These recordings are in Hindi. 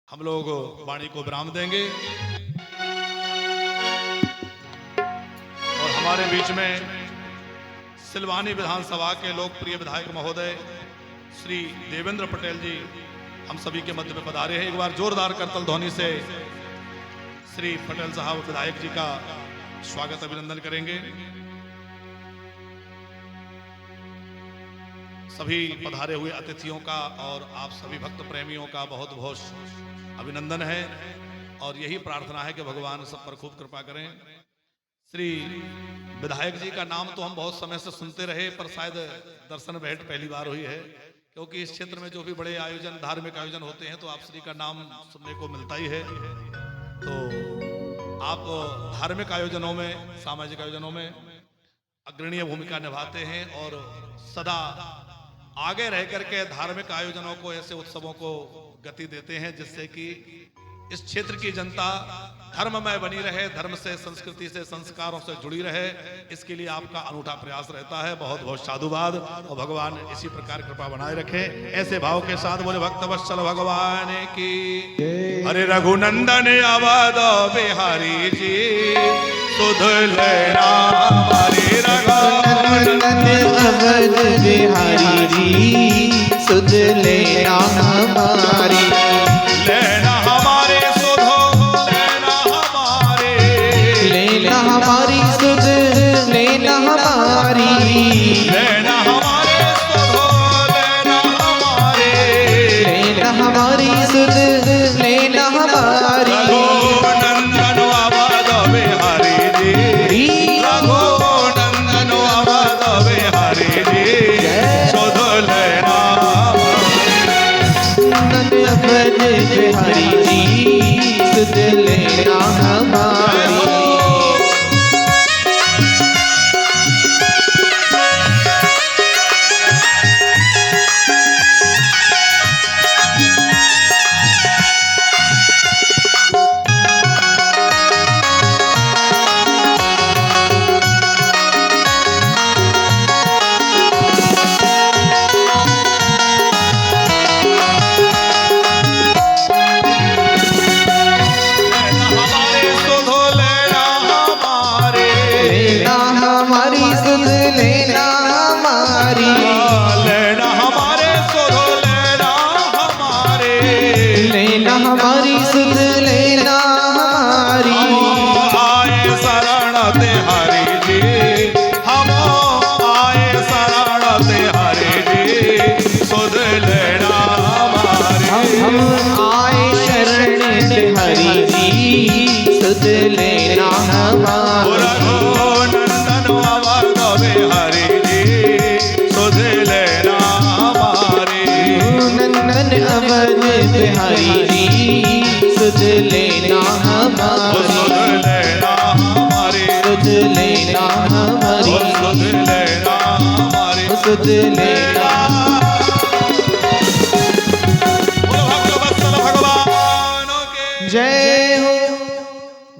हम लोग वाणी को विराम देंगे और हमारे बीच में सिलवानी विधानसभा के लोकप्रिय विधायक महोदय श्री देवेंद्र पटेल जी हम सभी के मध्य में पधारे हैं। एक बार जोरदार करतल ध्वनि से श्री पटेल साहब विधायक जी का स्वागत अभिनंदन करेंगे। सभी पधारे हुए अतिथियों का और आप सभी भक्त प्रेमियों का बहुत बहुत अभिनंदन है और यही प्रार्थना है कि भगवान सब पर खूब कृपा करें। श्री विधायक जी का नाम तो हम बहुत समय से सुनते रहे, पर शायद दर्शन भेंट पहली बार हुई है, क्योंकि इस क्षेत्र में जो भी बड़े आयोजन, धार्मिक आयोजन होते हैं तो आप श्री का नाम सुनने को मिलता ही है। तो आप धार्मिक आयोजनों में, सामाजिक आयोजनों में अग्रणीय भूमिका निभाते हैं और सदा आगे रह करके धार्मिक आयोजनों को, ऐसे उत्सवों को गति देते हैं जिससे कि इस क्षेत्र की जनता धर्ममय बनी रहे, धर्म से, संस्कृति से, संस्कारों से जुड़ी रहे। इसके लिए आपका अनूठा प्रयास रहता है। बहुत बहुत साधुवाद और भगवान इसी प्रकार कृपा बनाए रखे। ऐसे भाव के साथ बोले भक्तवत्सल भगवान की। हरे रघुनंदन अवध बिहारी जी सुध लेना, हरे रघुनंदन अवध बिहारी जी सुध लेना हमारी, लेना हमारे सुधो, लेना हमारे, लेना हमारी सुध लेना हमारी, लेना हमारे सुधो, लेना हमारे, लेना हमारी सुध लेना हमारी। रघुनंदन अवध बिहारी जी, रघुनंदन अवध बिहारी जी सुध लेना, अवध बिहारी जी सुध लेना हमारी। हमारी सुध लेना हमारी, आए शरण तिहारी जी, हम आए शरण तिहारी जी सुध लेना हमारी, हम आए शरण तिहारी जी सुध लेना हमारी। रघुनंदन अवध बिहारी जी सुध लेना हमारी, नंदन अवध बिहारी जी सुध लेना हमारी, सुध लेना हमारी, सुध लेना हमारी, सुध लेना हमारी, सुध लेना। भक्तवत्सल भगवान के जय हो।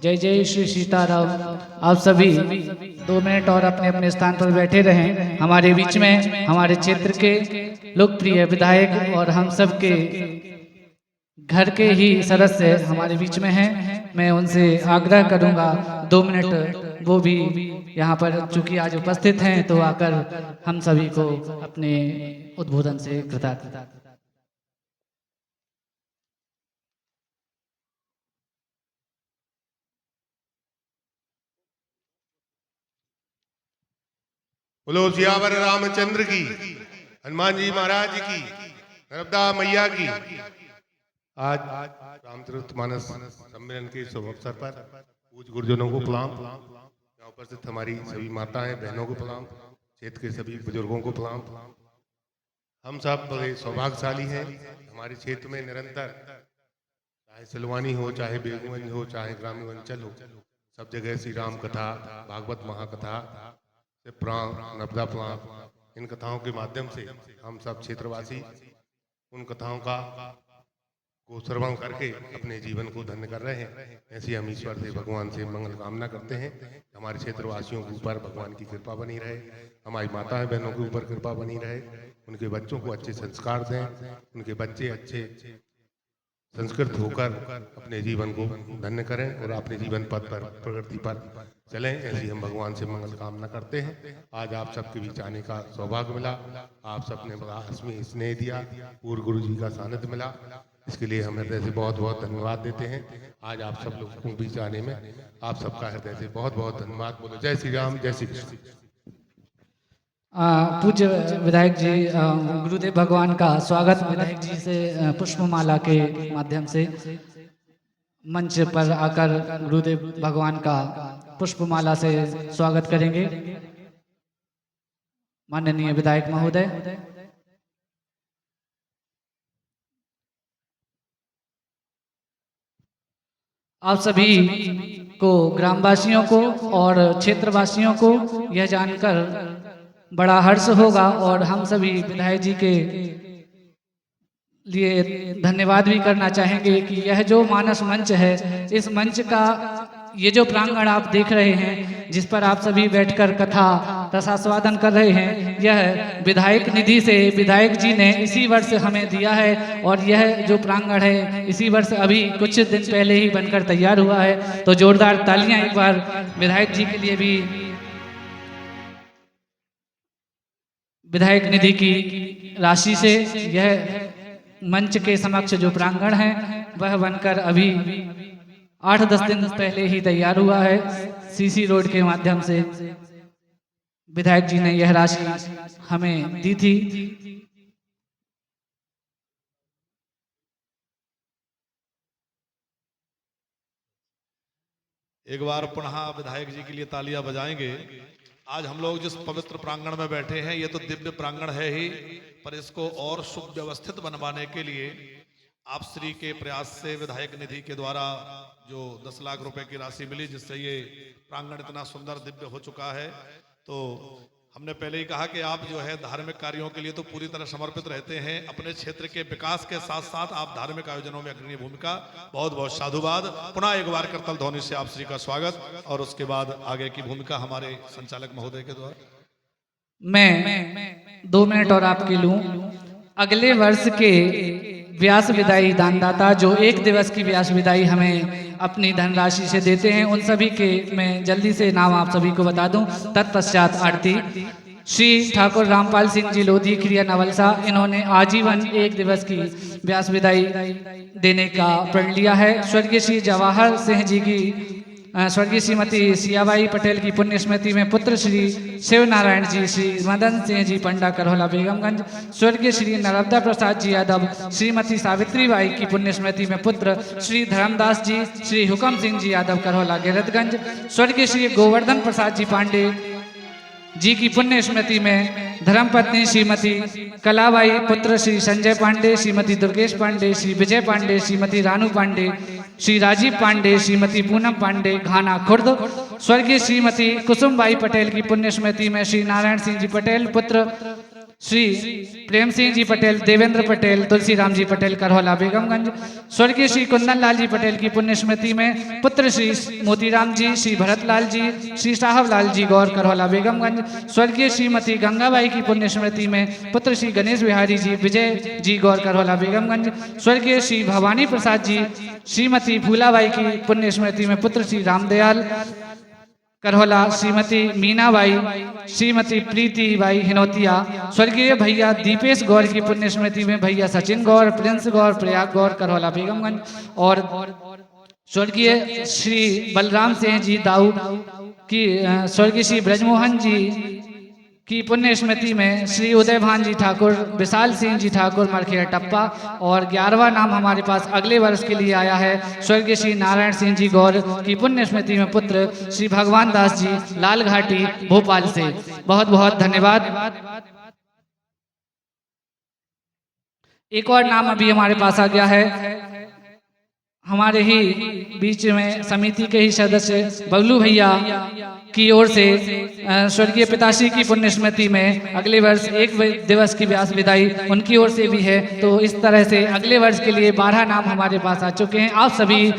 जय जय श्री सीताराम। आप सभी 2 मिनट और अपने अपने स्थान पर बैठे रहें। हमारे बीच में हमारे क्षेत्र के लोकप्रिय विधायक और हम सब के घर के ही सदस्य हमारे बीच में हैं। मैं उनसे आग्रह करूंगा 2 मिनट वो भी यहाँ पर चूंकि आज उपस्थित हैं तो आकर हम सभी को अपने उद्बोधन से कृतज्ञता। बोलो सियावर रामचंद्र की, हनुमान जी महाराज की, नर्मदा मैया की। आज रामचरितमानस सम्मेलन के शुभ अवसर पर पूज्य गुरुजनों को प्रणाम, यहाँ उपस्थित हमारी सभी माताएं बहनों को प्रणाम, क्षेत्र के सभी बुजुर्गों को प्रणाम। हम सब बड़े सौभाग्यशाली हैं। हमारे क्षेत्र में निरंतर, चाहे सिलवानी हो, चाहे बेगूगंज हो, चाहे ग्रामीण अंचल हो, सब जगह श्री राम कथा, भागवत महाकथा, पुराण, नर्मदा पुराण, इन कथाओं के माध्यम से हम सब क्षेत्रवासी उन कथाओं का को श्रवण करके अपने जीवन को धन्य कर रहे हैं। ऐसे हम ईश्वर से, भगवान से मंगल कामना करते हैं। हमारे क्षेत्रवासियों के ऊपर भगवान की कृपा बनी रहे, हमारी माताएं बहनों के ऊपर कृपा बनी रहे, उनके बच्चों को अच्छे संस्कार दें, उनके बच्चे अच्छे संस्कृत होकर अपने जीवन को धन्य करें और अपने जीवन पथ पर प्रगति पर चलें। ऐसी हम भगवान से मंगल कामना करते हैं। आज आप सबके बीच आने का सौभाग्य मिला, आप सबने बड़ा हमें स्नेह दिया, पूर्व गुरु जी का सानिध्य मिला, इसके लिए हम हृदय से बहुत बहुत धन्यवाद देते हैं। आज आप सब लोगों के बीच आने में आप सबका हृदय से बहुत बहुत धन्यवाद। बोलो जय श्री राम, जय श्री कृष्ण। पूज्य विधायक जी, गुरुदेव भगवान का स्वागत विधायक जी से पुष्पमाला के माध्यम से मंच पर आकर गुरुदेव भगवान का पुष्पमाला से स्वागत करेंगे। माननीय विधायक महोदय। आप सभी को, ग्रामवासियों को और क्षेत्रवासियों को यह जानकर बड़ा हर्ष होगा और हम सभी विधायक जी के लिए धन्यवाद भी करना चाहेंगे कि यह जो मानस मंच है, इस मंच का ये जो प्रांगण आप देख रहे हैं, जिस पर आप सभी बैठकर कथा रसास्वादन कर रहे हैं, यह विधायक निधि से विधायक जी ने इसी वर्ष हमें दिया है और यह जो प्रांगण है इसी वर्ष अभी कुछ दिन पहले ही बनकर तैयार हुआ है। तो जोरदार तालियां एक बार विधायक जी के लिए भी। विधायक निधि की राशि से यह मंच के समक्ष जो प्रांगण है वह बनकर अभी 8-10 दिन पहले ही तैयार हुआ है। सीसी रोड के माध्यम से विधायक जी ने यह राशि हमें दी थी। एक बार पुनः विधायक जी के लिए तालियां बजाएंगे। आज हम लोग जिस पवित्र प्रांगण में बैठे हैं, ये तो दिव्य प्रांगण है ही, पर इसको और शुभ व्यवस्थित बनवाने के लिए आप श्री के प्रयास से विधायक निधि के द्वारा जो 10 लाख रुपए की राशि मिली, जिससे ये प्रांगण इतना सुंदर दिव्य हो चुका है। तो हमने पहले ही कहा कि आप जो है धार्मिक कार्यों के लिए तो पूरी तरह समर्पित रहते हैं। अपने क्षेत्र के विकास के साथ साथ आप धार्मिक आयोजनों में अग्रणी भूमिका। बहुत बहुत साधुवाद। पुनः एक बार करतल ध्वनि से आप श्री का स्वागत और उसके बाद आगे की भूमिका हमारे संचालक महोदय के द्वारा। मैं 2 मिनट और आपके लूं। अगले वर्ष के व्यास विदाई दानदाता जो 1 दिवस की व्यास विदाई हमें अपनी धनराशि से देते हैं, उन सभी के मैं जल्दी से नाम आप सभी को बता दूं। तत्पश्चात आरती। श्री ठाकुर रामपाल सिंह जी लोधी क्रिया नवलसा, इन्होंने आजीवन 1 दिवस की व्यास विदाई देने का प्रण लिया है। स्वर्गीय श्री जवाहर सिंह जी की, स्वर्गीय श्रीमती सियाबाई पटेल की पुण्य स्मृति में पुत्र श्री शिव नारायण जी, श्री मदन सिंह जी पंडा करहोला बेगमगंज, स्वर्गीय श्री नर्मदा प्रसाद जी यादव, श्रीमती सावित्री बाई की पुण्य स्मृति में पुत्र श्री धर्मदास जी, श्री हुकम सिंह जी यादव करहोला गिरतगंज, स्वर्गीय श्री गोवर्धन प्रसाद जी पांडे जी की पुण्य स्मृति में धर्मपत्नी श्रीमती कलाबाई, पुत्र श्री संजय पांडे, श्रीमती दुर्गेश पांडे, श्री विजय पांडे, श्रीमती रानू पांडे, श्री राजीव पांडे, श्रीमती पूनम पांडे घाना खुर्द, स्वर्गीय श्रीमती कुसुमबाई पटेल की पुण्य स्मृति में श्री नारायण सिंह जी पटेल, पुत्र श्री प्रेम सिंह जी पटेल, देवेंद्र पटेल, तुलसी राम जी पटेल करहोला बेगमगंज, स्वर्गीय श्री कुंदन लाल जी पटेल की पुण्य स्मृति में पुत्र श्री मोतीराम जी, श्री भरत लाल जी, श्री साहब लाल जी गौर करहोला बेगमगंज, स्वर्गीय श्रीमती गंगाबाई की पुण्य स्मृति में पुत्र श्री गणेश बिहारी जी, विजय जी गौर करहोला बेगमगंज, स्वर्गीय श्री भवानी प्रसाद जी, श्रीमती फूलाबाई की पुण्य स्मृति में पुत्र श्री रामदयाल करहोला, श्रीमती मीनाबाई, श्रीमती प्रीति बाई हिनोतिया, स्वर्गीय भैया दीपेश गौर की पुण्य स्मृति में भैया सचिन गौर, प्रिंस गौर, प्रयाग गौर करहोला बेगमगंज, और स्वर्गीय श्री बलराम सिंह जी दाऊ की, स्वर्गीय श्री ब्रजमोहन जी की पुण्य स्मृति में श्री उदय भान जी ठाकुर, विशाल सिंह जी ठाकुर मरखेड़ा टप्पा, और 11वां नाम हमारे पास अगले वर्ष के लिए आया है स्वर्गीय श्री नारायण सिंह जी गौर की पुण्य स्मृति में पुत्र श्री भगवान दास जी लाल घाटी भोपाल से। बहुत बहुत धन्यवाद। एक और नाम अभी हमारे पास आ गया है, हमारे ही बीच में समिति के ही सदस्य बबलू भैया की ओर से स्वर्गीय पिताश्री की पुण्य स्मृति में अगले वर्ष 1 दिवस की व्यास विदाई उनकी ओर से भी है। तो इस तरह से अगले वर्ष के लिए 12 नाम हमारे पास आ चुके हैं। आप सभी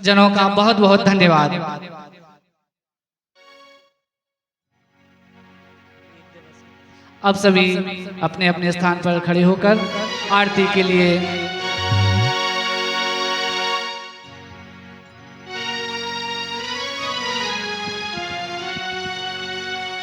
जनों का बहुत बहुत धन्यवाद। अब सभी अपने अपने स्थान पर खड़े होकर आरती के लिए